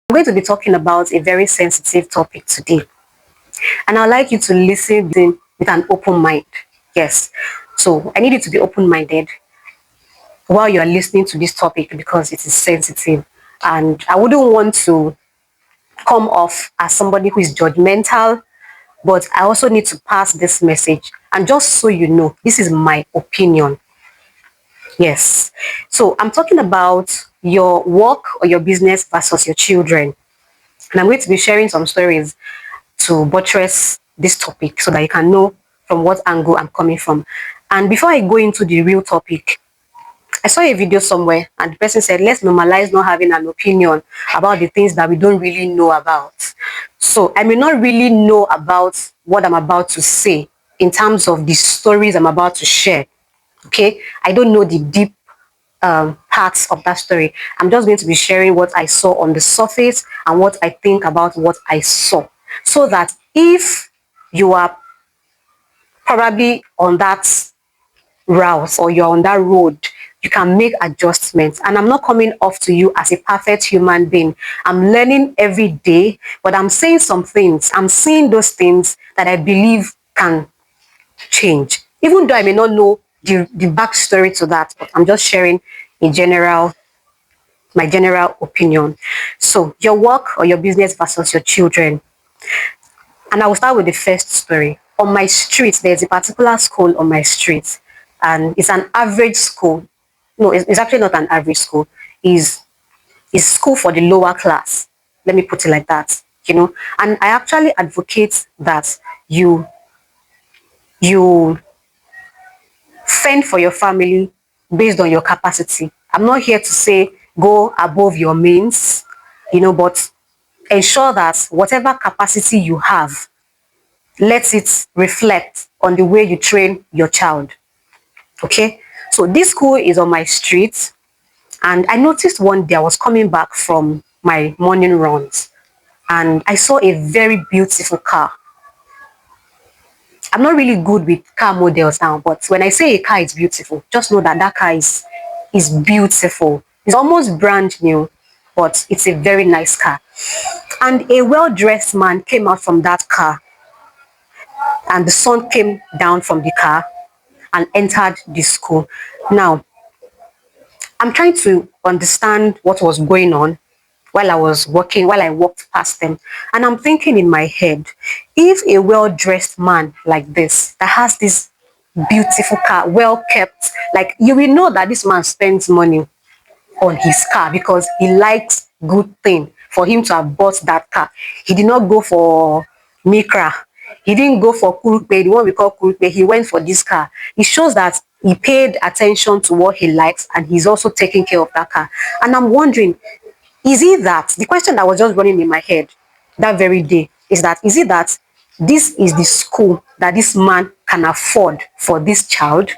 I'm going to be talking about a very sensitive topic today, and I'd like you to listen with an open mind. Yes, so I need you to be open-minded while you are listening to this topic because it is sensitive, and I wouldn't want to come off as somebody who is judgmental, but I also need to pass this message. And just so you know, this is my opinion. Yes. So I'm talking about your work or your business versus your children. And I'm going to be sharing some stories to buttress this topic so that you can know from what angle I'm coming from. And before I go into the real topic, I saw a video somewhere and the person said, let's normalize not having an opinion about the things that we don't really know about. So I may not really know about what I'm about to say in terms of the stories I'm about to share. Okay, I don't know the deep parts of that story. I'm just going to be sharing what I saw on the surface and what I think about what I saw. So that if you are probably on that route or you're on that road, you can make adjustments. And I'm not coming off to you as a perfect human being. I'm learning every day, but I'm saying some things. I'm seeing those things that I believe can change. Even though I may not know the backstory to that, but I'm just sharing in general, my general opinion. So your work or your business versus your children. And I will start with the first story. On my street, there's a particular school on my street, and it's an average school. No, it's actually not an average school. It's school for the lower class. Let me put it like that. And I actually advocate that you fend for your family based on your capacity. I'm not here to say go above your means, but ensure that whatever capacity you have, let it reflect on the way you train your child. Okay, so this school is on my street, and I noticed one day I was coming back from my morning runs and I saw a very beautiful car. I'm not really good with car models now, but when I say a car is beautiful, just know that that car is beautiful. It's almost brand new, but it's a very nice car. And a well-dressed man came out from that car, and the sun came down from the car and entered the school. Now, I'm trying to understand what was going on while I was walking, while I walked past them. And I'm thinking in my head, if a well-dressed man like this, that has this beautiful car, well kept, like you will know that this man spends money on his car because he likes good thing for him to have bought that car. He did not go for Mikra. He didn't go for Kurupe, the one we call Kurupe. He went for this car. It shows that he paid attention to what he likes and he's also taking care of that car. And I'm wondering, is it that, the question that was just running in my head that very day is that, is it that this is the school that this man can afford for this child?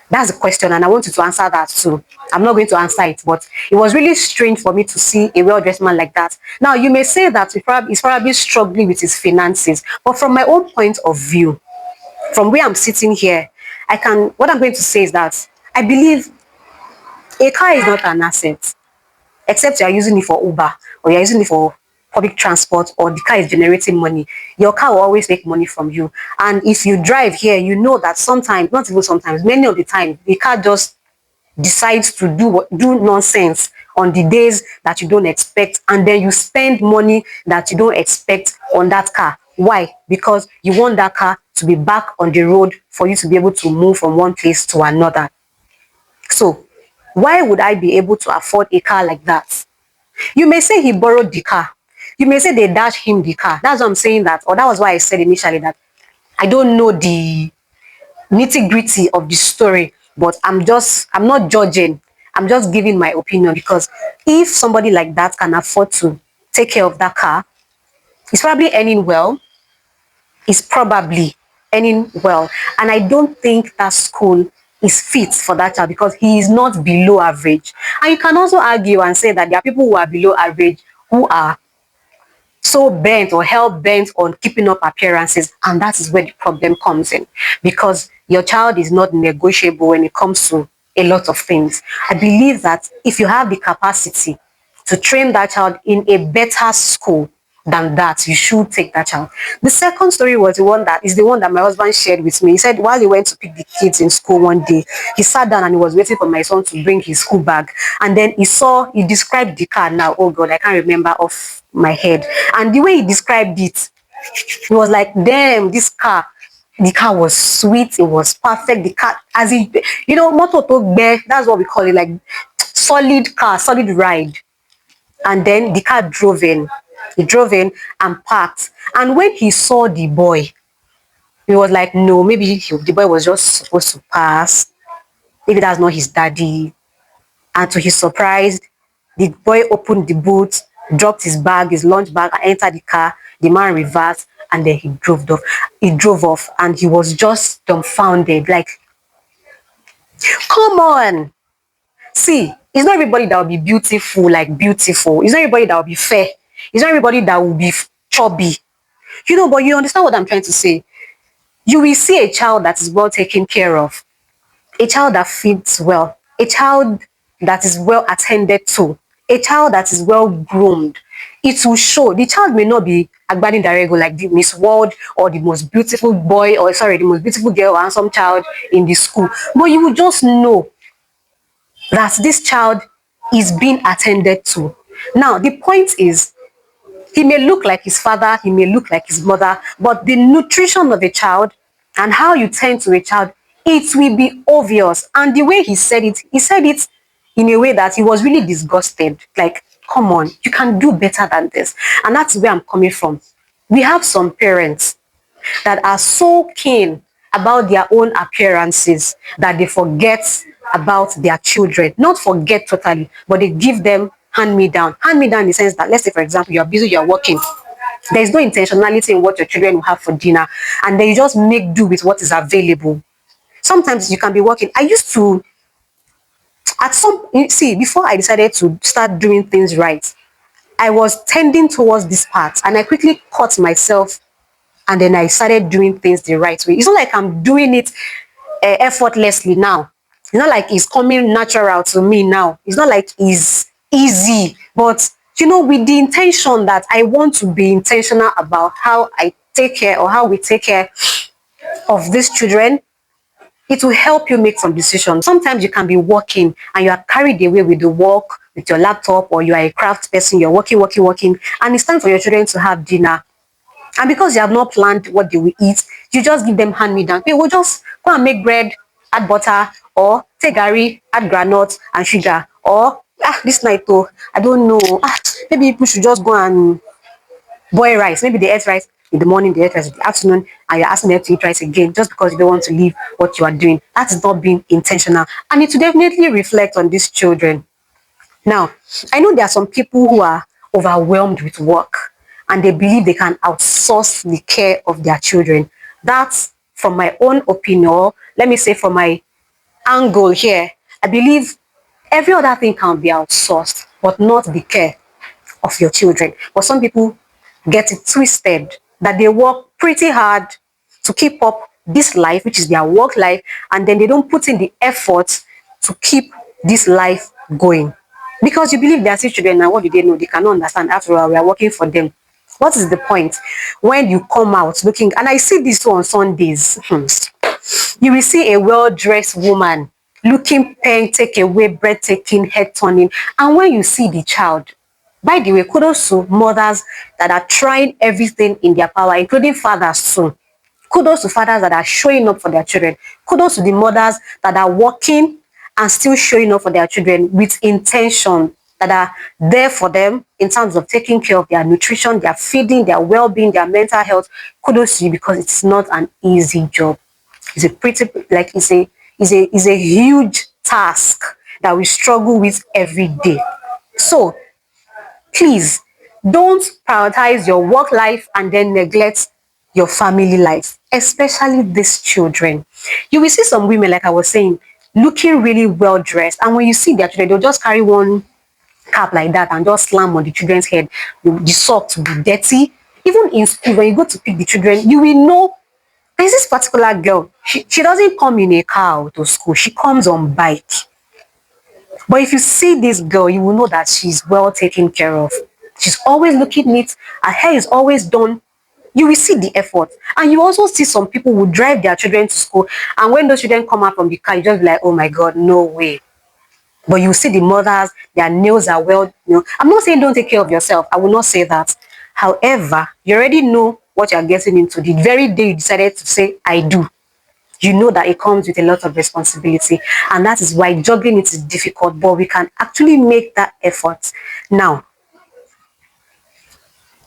That's the question, and I want you to answer that too. I'm not going to answer it, but it was really strange for me to see a well-dressed man like that. Now, you may say that he's probably struggling with his finances, but from my own point of view, from where I'm sitting here, what I'm going to say is that I believe a car is not an asset, except you're using it for Uber or you're using it for public transport, or the car is generating money. Your car will always make money from you. And if you drive here, you know that sometimes, not even sometimes, many of the time, the car just decides to do nonsense on the days that you don't expect, and then you spend money that you don't expect on that car. Why? Because you want that car to be back on the road for you to be able to move from one place to another. So why would I be able to afford a car like that? You may say he borrowed the car. You may say they dashed him the car. That's what I'm saying that, or that was why I said initially that I don't know the nitty-gritty of the story, but I'm not judging. I'm just giving my opinion, because if somebody like that can afford to take care of that car, he's probably earning well. He's probably earning well. And I don't think that school is fit for that child because he is not below average. And you can also argue and say that there are people who are below average who are so bent or hell bent on keeping up appearances, and that is where the problem comes in, because your child is not negotiable when it comes to a lot of things. I believe that if you have the capacity to train that child in a better school than that, you should take that child. The second story was the one that my husband shared with me. He said while he went to pick the kids in school one day, he sat down and he was waiting for my son to bring his school bag. And then he described the car now. Oh God, I can't remember off my head. And the way he described it, he was like, damn, the car was sweet. It was perfect. The car, as he, motor talk bear, that's what we call it, like solid car, solid ride. And then the car drove in. He drove in and parked. And when he saw the boy, he was like, no, maybe the boy was just supposed to pass. Maybe that's not his daddy. And to his surprise, the boy opened the boot, dropped his bag, his lunch bag, and entered the car. The man reversed, and then he drove off. He drove off, and he was just dumbfounded. Like, come on. See, it's not everybody that will be beautiful, like beautiful. It's not everybody that will be fair. It's not everybody that will be chubby. But you understand what I'm trying to say. You will see a child that is well taken care of, a child that feeds well, a child that is well attended to, a child that is well groomed. It will show. The child may not be Agbani Darego like the Miss World or the most beautiful boy, or sorry, the most beautiful girl or handsome child in the school. But you will just know that this child is being attended to. Now, the point is, he may look like his father, he may look like his mother, but the nutrition of a child and how you tend to a child, it will be obvious. And the way he said it in a way that he was really disgusted. Like, come on, you can do better than this. And that's where I'm coming from. We have some parents that are so keen about their own appearances that they forget about their children. Not forget totally, but they give them hand-me-down. Hand-me-down in the sense that, let's say, for example, you're busy, you're working. There is no intentionality in what your children will have for dinner, and then you just make do with what is available. Sometimes you can be working. I used to, before I decided to start doing things right, I was tending towards this part, and I quickly caught myself, and then I started doing things the right way. It's not like I'm doing it effortlessly now. It's not like it's coming natural to me now. It's not like it's easy, but with the intention that I want to be intentional about how I take care or how we take care of these children, it will help you make some decisions. Sometimes you can be working and you are carried away with the work, with your laptop, or you are a craft person, you're working, and it's time for your children to have dinner. And because you have not planned what they will eat, you just give them hand-me-down. Hey, we'll just go and make bread, add butter, or take gari, add granite and sugar. Or, this night, though, I don't know. Maybe people should just go and boil rice. Maybe they ate rice in the morning, they ate rice in the afternoon, and you're asking them to eat rice again just because you don't want to leave what you are doing. That is not being intentional. And it will definitely reflect on these children. Now, I know there are some people who are overwhelmed with work and they believe they can outsource the care of their children. That's from my own opinion, or let me say from my angle here. I believe every other thing can be outsourced, but not the care of your children. But some people get it twisted that they work pretty hard to keep up this life, which is their work life, and then they don't put in the effort to keep this life going. Because you believe they are still children, and what do they know? They cannot understand. After all, we are working for them. What is the point when you come out looking, and I see this on Sundays, you will see a well-dressed woman looking pen, take away, breathtaking, head turning, and when you see the child, by the way, kudos to mothers that are trying everything in their power, including fathers too. Kudos to fathers that are showing up for their children. Kudos to the mothers that are working and still showing up for their children with intention, that are there for them in terms of taking care of their nutrition, their feeding, their well-being, their mental health. Kudos to you, because it's not an easy job. It's a it's a huge task that we struggle with every day. So please don't prioritize your work life and then neglect your family life, especially these children. You will see some women, like I was saying, looking really well dressed, and when you see their children, they'll just carry one cap like that and just slam on the children's head. The sock to be dirty. Even in school, when you go to pick the children, you will know there's this particular girl. She doesn't come in a car to school. She comes on bike. But if you see this girl, you will know that she's well taken care of. She's always looking neat. Her hair is always done. You will see the effort. And you also see some people who drive their children to school. And when those children come out from the car, you just be like, oh my God, no way. But you see the mothers, their nails are well, I'm not saying don't take care of yourself. I will not say that. However, you already know what you're getting into. The very day you decided to say, I do, you know that it comes with a lot of responsibility. And that is why juggling it is difficult, but we can actually make that effort. Now,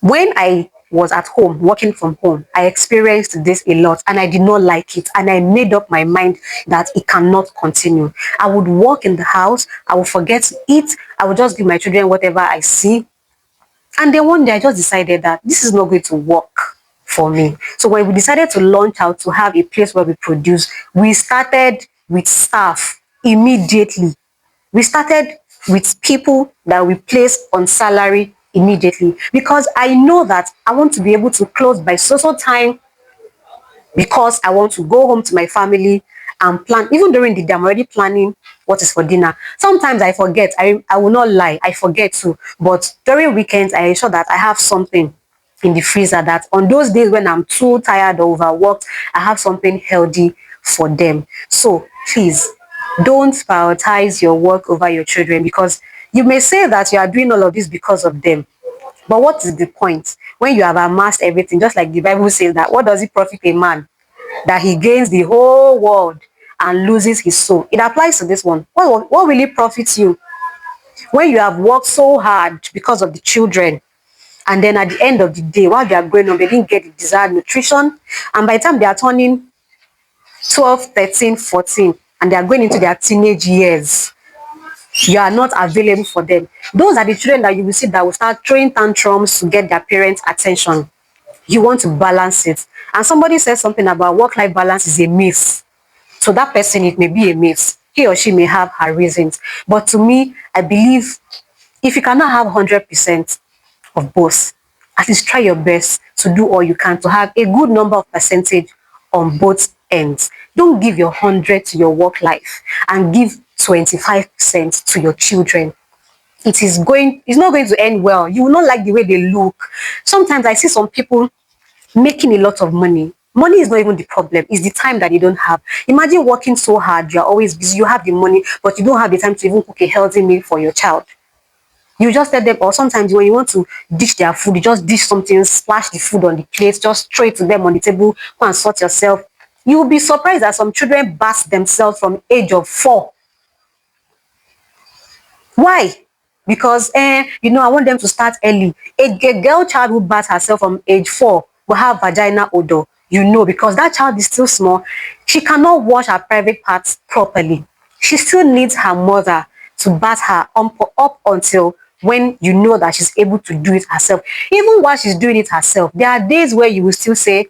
when I was at home, working from home, I experienced this a lot and I did not like it. And I made up my mind that it cannot continue. I would work in the house, I would forget to eat, I would just give my children whatever I see. And then one day I just decided that this is not going to work for me. So when we decided to launch out to have a place where we produce, we started with staff immediately. We started with people that we place on salary immediately, because I know that I want to be able to close by so time, because I want to go home to my family and plan. Even during the day, I'm already planning what is for dinner. Sometimes I forget. I will not lie. I forget too. But during weekends, I ensure that I have something in the freezer, that on those days when I'm too tired or overworked, I have something healthy for them. So please, don't prioritize your work over your children, because you may say that you are doing all of this because of them. But what is the point when you have amassed everything? Just like the Bible says, that what does it profit a man that he gains the whole world and loses his soul? It applies to this one. What will it profit you when you have worked so hard because of the children, and then at the end of the day, while they are growing up, they didn't get the desired nutrition, and by the time they are turning 12, 13, 14, and they are going into their teenage years, you are not available for them. Those are the children that you will see that will start throwing tantrums to get their parents' attention. You want to balance it. And somebody says something about work-life balance is a myth. So that person, it may be a myth. He or she may have her reasons. But to me, I believe if you cannot have 100% of both, at least try your best to do all you can to have a good number of percentage on both ends. Don't give your 100 to your work life and give 25% to your children. It's not going to end well. You will not like the way they look. Sometimes I see some people making a lot of money. Money is not even the problem. It's the time that you don't have. Imagine working so hard. You're always busy. You have the money, but you don't have the time to even cook a healthy meal for your child. You just let them, or sometimes when you want to dish their food, you just dish something, splash the food on the plate, just throw it to them on the table, go and sort yourself. You will be surprised that some children bath themselves from age of 4. Why? Because, I want them to start early. A girl child who baths herself from age 4 will have vaginal odor, because that child is still small. She cannot wash her private parts properly. She still needs her mother to bath her up until when you know that she's able to do it herself. Even while she's doing it herself, there are days where you will still say,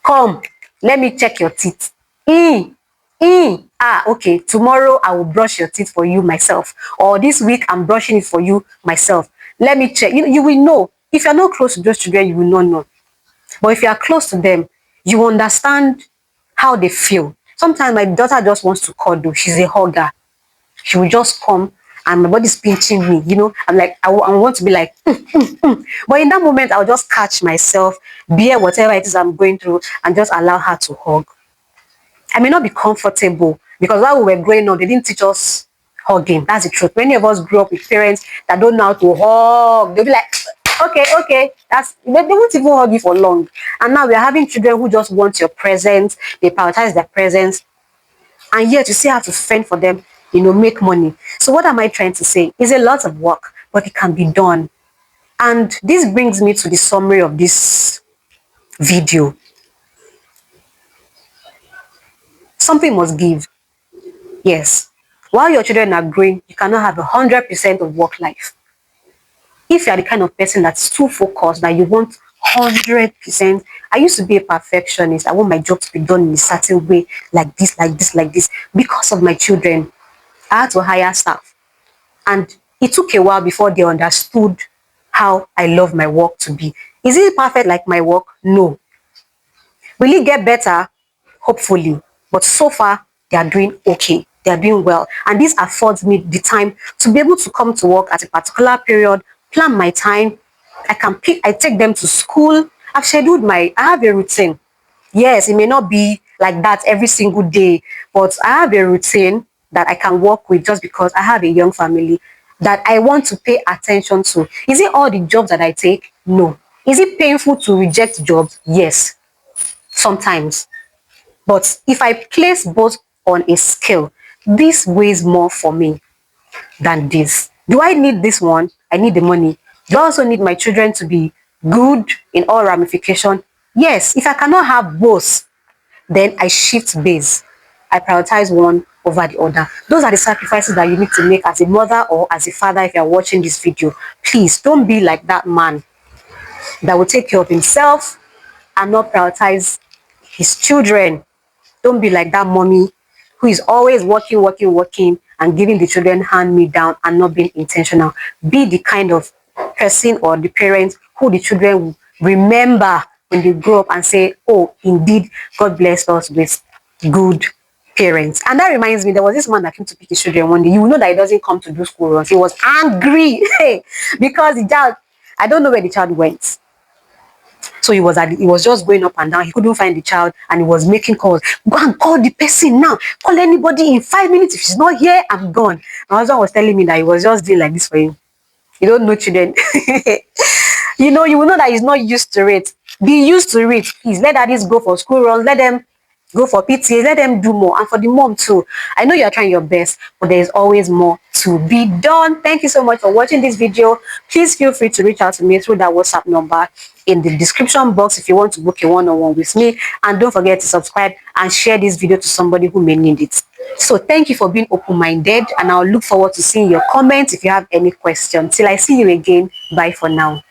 come, let me check your teeth. Okay, tomorrow I will brush your teeth for you myself. Or this week I'm brushing it for you myself. Let me check. You will know. If you're not close to those children, you will not know. But if you are close to them, you understand how they feel. Sometimes my daughter just wants to cuddle. She's a hugger. She will just come and my body's pinching me, I'm like, I want to be like, But in that moment, I'll just catch myself, bear whatever it is I'm going through, and just allow her to hug. I may not be comfortable, because while we were growing up, they didn't teach us hugging. That's the truth. Many of us grew up with parents that don't know how to hug. They'll be like, okay. They won't even hug you for long. And now we're having children who just want your presence. They prioritize their presence. And yet you still have to fend for them, make money. So what am I trying to say? It's a lot of work, but it can be done. And this brings me to the summary of this video. Something must give. Yes. While your children are growing, you cannot have 100% of work life. If you are the kind of person that's too focused, that you want 100%, I used to be a perfectionist. I want my job to be done in a certain way, like this, like this, like this. Because of my children, I had to hire staff. And it took a while before they understood how I love my work to be. Is it perfect like my work? No. Will it get better? Hopefully. But so far, they are doing okay. they are doing well. And this affords me the time to be able to come to work at a particular period, plan my time. I take them to school. I have a routine. Yes, it may not be like that every single day, but I have a routine that I can work with just because I have a young family that I want to pay attention to. Is it all the jobs that I take? No. Is it painful to reject jobs? Yes, sometimes. But if I place both on a scale, this weighs more for me than this. Do I need this one? I need the money. Do I also need my children to be good in all ramification? Yes. If I cannot have both, then I shift base. I prioritize one over the other. Those are the sacrifices that you need to make as a mother or as a father if you're watching this video. Please don't be like that man that will take care of himself and not prioritize his children. Don't be like that mommy who is always working, and giving the children hand-me-down and not being intentional. Be the kind of person or the parent who the children will remember when they grow up and say, oh, indeed, God blessed us with good parents. And that reminds me, there was this man that came to pick his children one day. You will know that he doesn't come to do school runs. He was angry because the child, I don't know where the child went. So he was just going up and down. He couldn't find the child and he was making calls. Go and call the person now. Call anybody in 5 minutes. If she's not here, I'm gone. My husband was telling me that he was just doing like this for him. You don't know children. You will know that he's not used to it. Be used to it. Please let daddies go for school runs. Let them go for PTA. Let them do more. And for the mom too. I know you're trying your best, but there's always more to be done. Thank you so much for watching this video. Please feel free to reach out to me through that WhatsApp number in the description box if you want to book a one-on-one with me. And don't forget to subscribe and share this video to somebody who may need it. So thank you for being open-minded, and I'll look forward to seeing your comments if you have any questions. Till I see you again, bye for now.